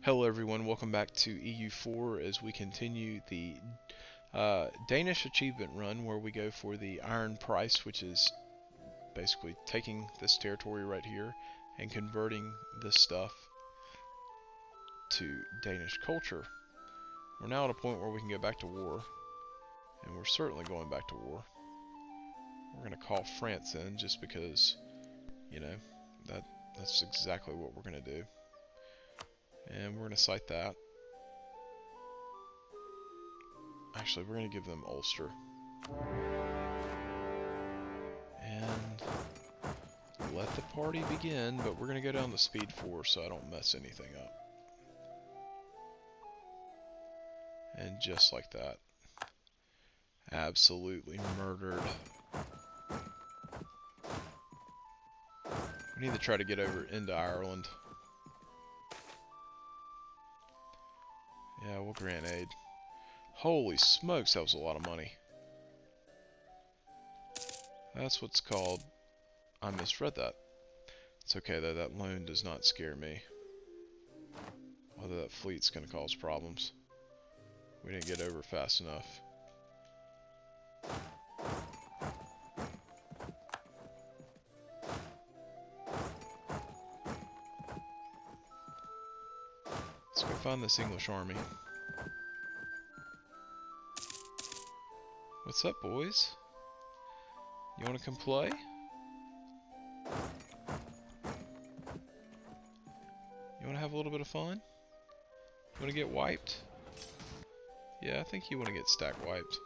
Hello everyone, welcome back to EU4 as we continue the Danish achievement run where we go for the Iron Price, which is basically taking this territory right here and converting this stuff to Danish culture. We're now at a point where we can go back to war, and we're certainly going back to war. We're going to call France in just because, you know, that's exactly what we're going to do. And we're going to cite that. Actually, we're going to give them Ulster. And let the party begin, but we're going to go down to speed 4 so I don't mess anything up. And just like that. Absolutely murdered. We need to try to get over into Ireland. Yeah, we'll grant aid. Holy smokes, that was a lot of money. That's what's called... I misread that. It's okay though, that loan does not scare me. Whether that fleet's going to cause problems. We didn't get over fast enough. Let's go find this English army. What's up, boys? You want to come play? You want to have a little bit of fun? You want to get wiped? Yeah, I think you want to get stack wiped.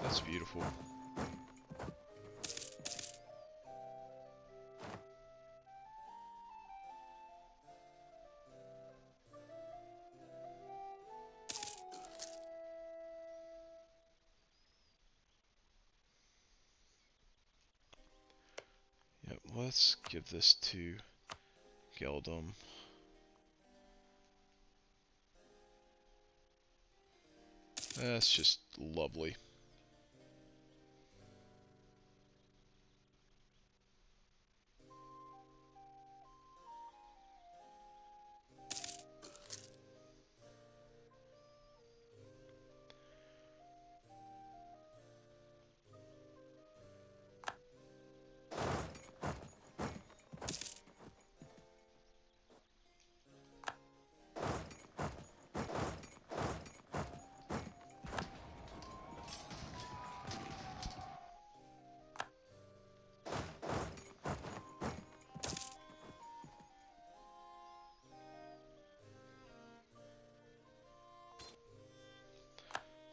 That's beautiful. Yep, let's give this to Geldum. That's just lovely.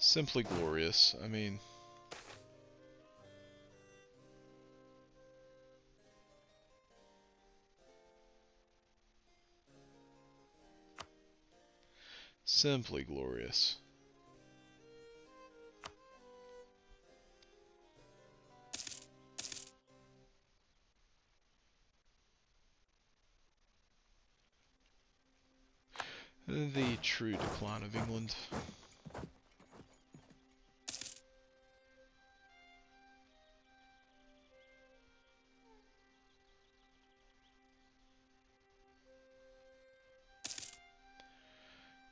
Simply glorious. I mean, simply glorious. The true decline of England.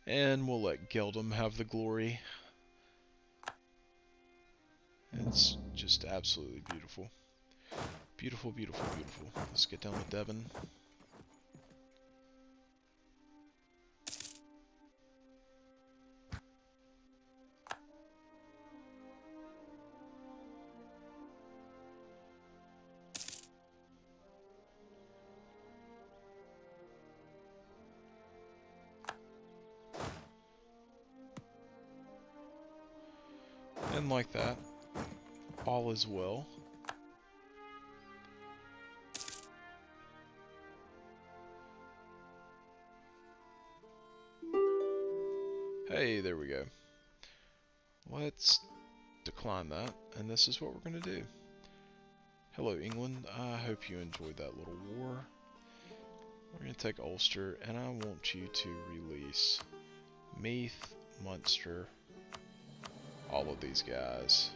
And we'll let Geldum have the glory. It's just absolutely beautiful. Beautiful, beautiful, beautiful. Let's get down to Devon. And like that, all is well. Hey, there we go. Let's decline that, and this is what we're going to do. Hello, England. I hope you enjoyed that little war. We're going to take Ulster, and I want you to release Meath, Munster, all of these guys.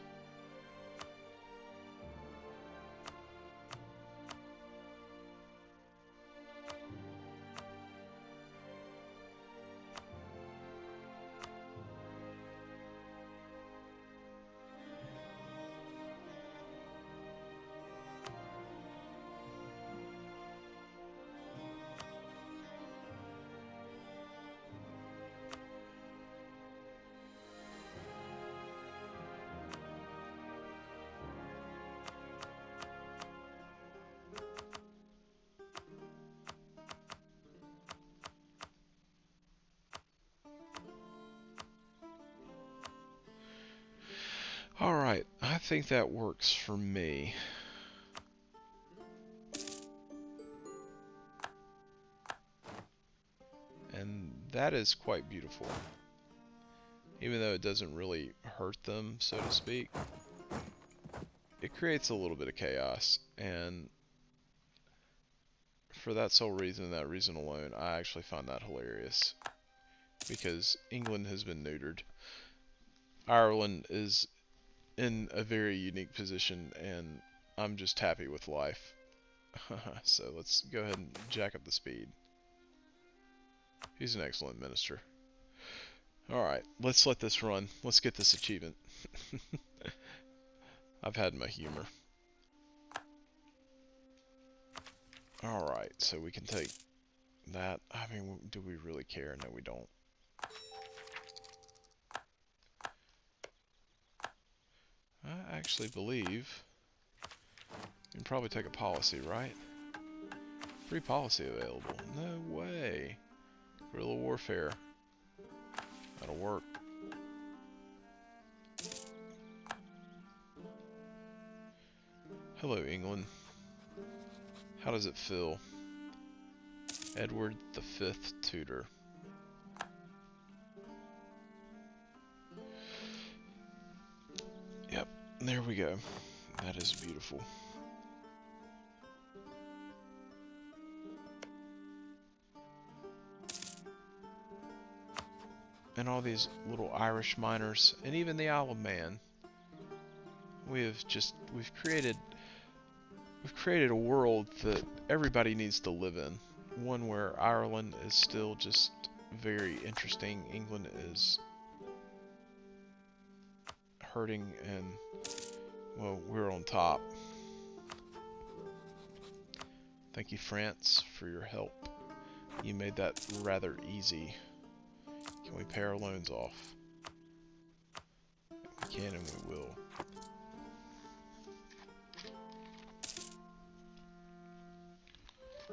I think that works for me. And that is quite beautiful. Even though it doesn't really hurt them, so to speak. It creates a little bit of chaos. And for that sole reason, that reason alone, I actually find that hilarious. Because England has been neutered. Ireland is in a very unique position, and I'm just happy with life. So let's go ahead and jack up the speed. He's an excellent minister. Alright, let's let this run. Let's get this achievement. I've had my humor. Alright, so we can take that. I mean, do we really care? No, we don't. I actually believe we can probably take a policy, right? Free policy available. No way. Guerrilla warfare. That'll work. Hello, England. How does it feel? Edward V tutor. Yep, there we go. That is beautiful. And all these little Irish miners, and even the Isle of Man. We've created a world that everybody needs to live in. One where Ireland is still just very interesting. England is hurting, and well, we're on top. Thank you, France, for your help. You made that rather easy. Can we pay our loans off? We can, and we will.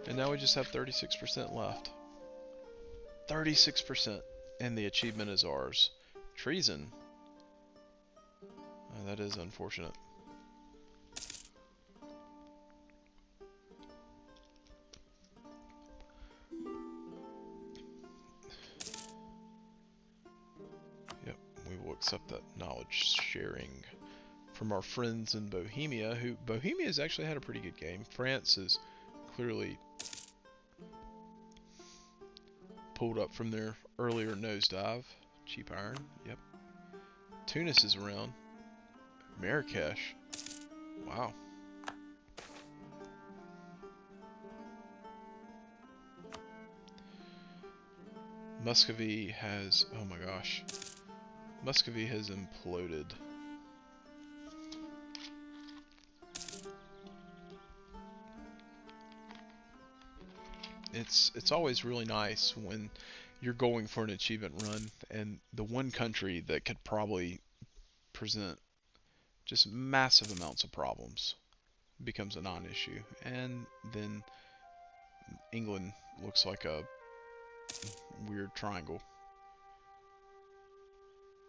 And now we just have 36% left. 36%. And the achievement is ours. Treason. Oh, that is unfortunate. Yep, we will accept that knowledge sharing from our friends in Bohemia, who Bohemia has actually had a pretty good game. France is clearly pulled up from their earlier nosedive. Cheap iron, yep. Tunis is around. Marrakesh. Wow. Muscovy has, oh my gosh. Muscovy has imploded. It's always really nice when you're going for an achievement run and the one country that could probably present just massive amounts of problems becomes a non-issue, and then England looks like a weird triangle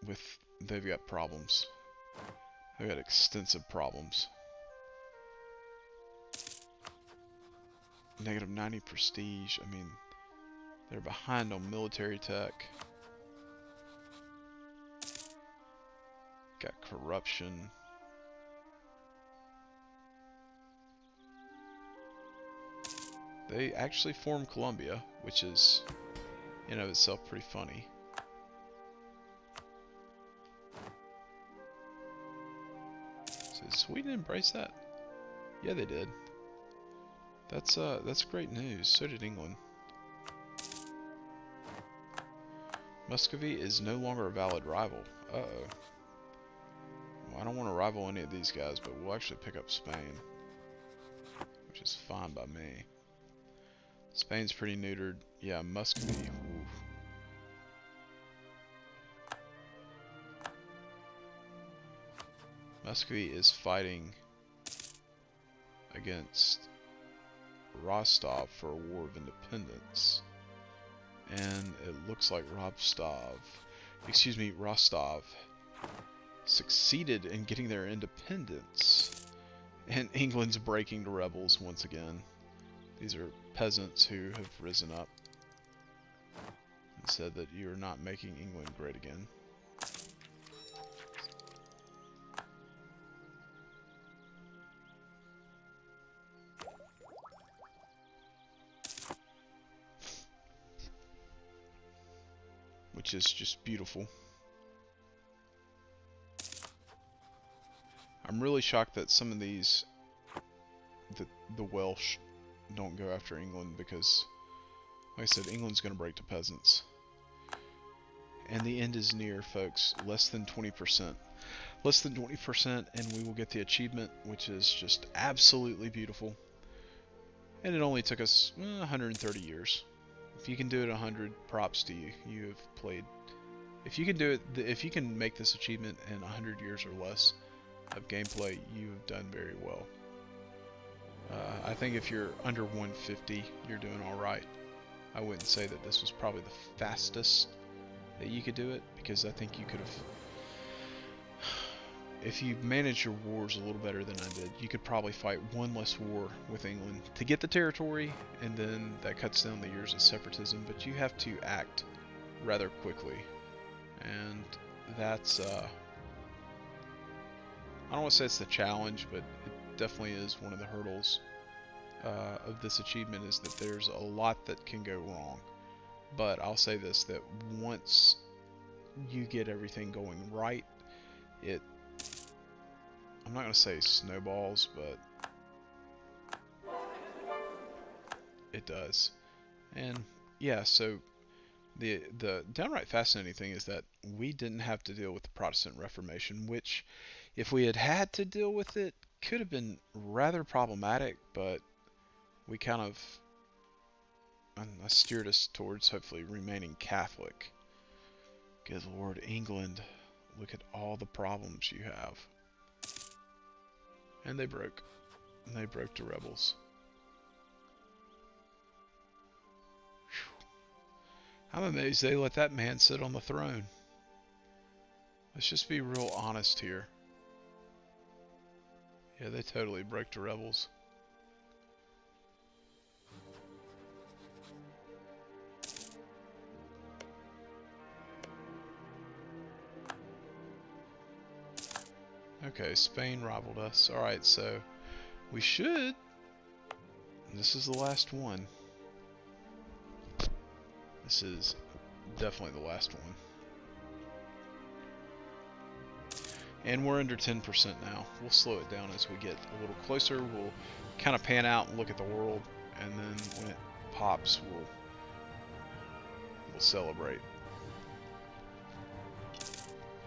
with, they've got problems. They've got extensive problems. Negative 90 prestige. I mean, they're behind on military tech. Got corruption. They actually formed Colombia, which is in of itself pretty funny. So did Sweden embrace that? Yeah, they did. That's great news. So did England. Muscovy is no longer a valid rival. Uh-oh. Well, I don't want to rival any of these guys, but we'll actually pick up Spain, which is fine by me. Spain's pretty neutered. Yeah, Muscovy. Oof. Muscovy is fighting against Rostov for a war of independence. And it looks like Rostov succeeded in getting their independence. And England's breaking the rebels once again. These are peasants who have risen up and said that you're not making England great again. Which is just beautiful. I'm really shocked that some of these, the Welsh, don't go after England because, like I said, England's going to break to peasants. And the end is near, folks. Less than 20%. Less than 20% and we will get the achievement, which is just absolutely beautiful. And it only took us 130 years. If you can do it 100, props to you. You have played. If you can do it, if you can make this achievement in 100 years or less of gameplay, you have done very well. I think if you're under 150, you're doing alright. I wouldn't say that this was probably the fastest that you could do it, because I think you could have, if you managed your wars a little better than I did, you could probably fight one less war with England to get the territory, and then that cuts down the years of separatism, but you have to act rather quickly. And that's, I don't want to say it's the challenge, but it definitely is one of the hurdles of this achievement, is that there's a lot that can go wrong. But I'll say this, that once you get everything going right, I'm not going to say snowballs, but it does. And yeah, so the downright fascinating thing is that we didn't have to deal with the Protestant Reformation, which, if we had had to deal with it, could have been rather problematic, but we kind of steered us towards hopefully remaining Catholic. Good Lord, England, look at all the problems you have. And they broke. And they broke to rebels. Whew. I'm amazed they let that man sit on the throne. Let's just be real honest here. Yeah, they totally broke to rebels. Okay, Spain rivaled us. Alright, so we should. This is the last one. This is definitely the last one. And we're under 10% now. We'll slow it down as we get a little closer. We'll kind of pan out and look at the world, and then when it pops, we'll celebrate.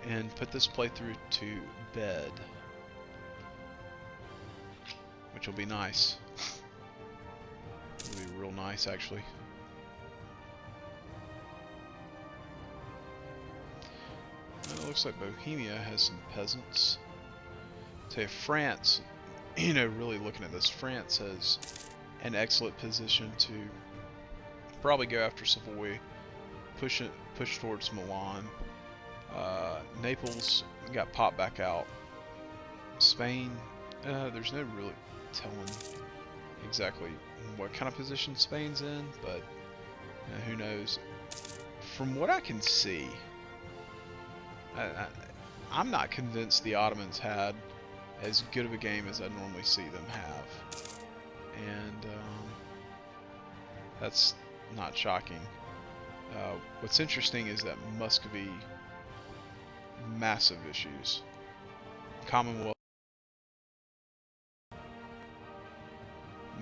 And put this playthrough to bed, which will be nice. It'll be real nice, actually. And it looks like Bohemia has some peasants. Tell you, France, you know, really looking at this, France has an excellent position to probably go after Savoy, push towards Milan. Naples got popped back out. Spain, there's no really telling exactly what kind of position Spain's in, but who knows. From what I can see, I'm not convinced the Ottomans had as good of a game as I normally see them have. And that's not shocking. What's interesting is that Muscovy, massive issues. Commonwealth,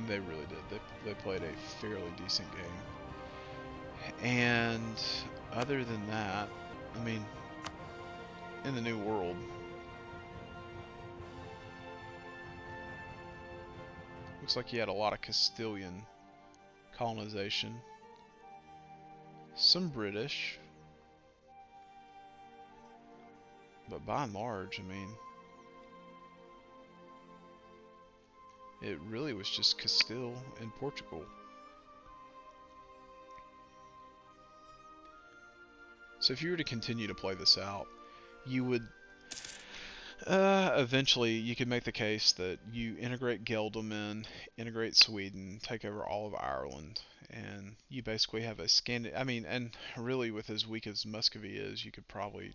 they really did. They played a fairly decent game. And other than that, I mean, in the New World, looks like you had a lot of Castilian colonization. Some British. But by and large, I mean, it really was just Castile and Portugal. So if you were to continue to play this out, you would Eventually, you could make the case that you integrate Geldom in, integrate Sweden, take over all of Ireland, and you basically have a I mean, and really, with as weak as Muscovy is, you could probably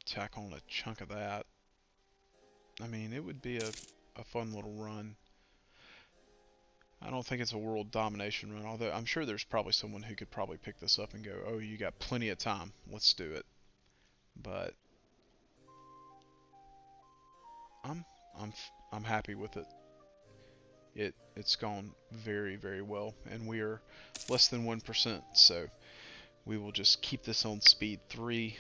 tack on a chunk of that. I mean, it would be a fun little run. I don't think it's a world domination run, although I'm sure there's probably someone who could probably pick this up and go, "Oh, you got plenty of time. Let's do it." But I'm I'm happy with it. It's gone very, very well, and we are less than 1%, so we will just keep this on speed 3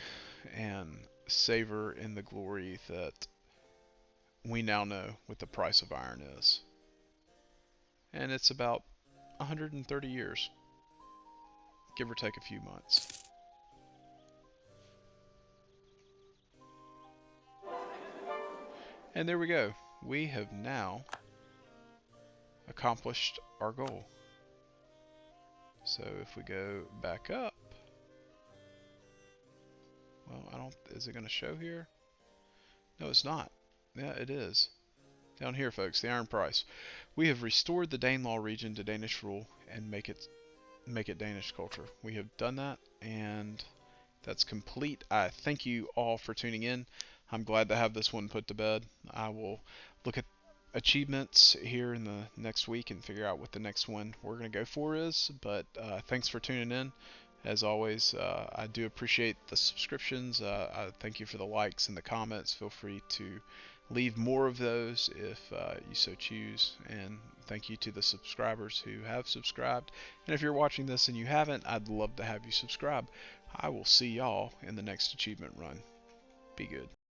and savor in the glory that we now know what the price of iron is. And it's about 130 years, give or take a few months. And there we go. We have now accomplished our goal. So if we go back up, well, is it going to show here? No, it's not. Yeah, it is. Down here, folks, the iron price. We have restored the Danelaw region to Danish rule and make it Danish culture. We have done that, and that's complete. I thank you all for tuning in. I'm glad to have this one put to bed. I will look at achievements here in the next week and figure out what the next one we're going to go for is. But thanks for tuning in. As always, I do appreciate the subscriptions. I thank you for the likes and the comments. Feel free to leave more of those if you so choose. And thank you to the subscribers who have subscribed. And if you're watching this and you haven't, I'd love to have you subscribe. I will see y'all in the next achievement run. Be good.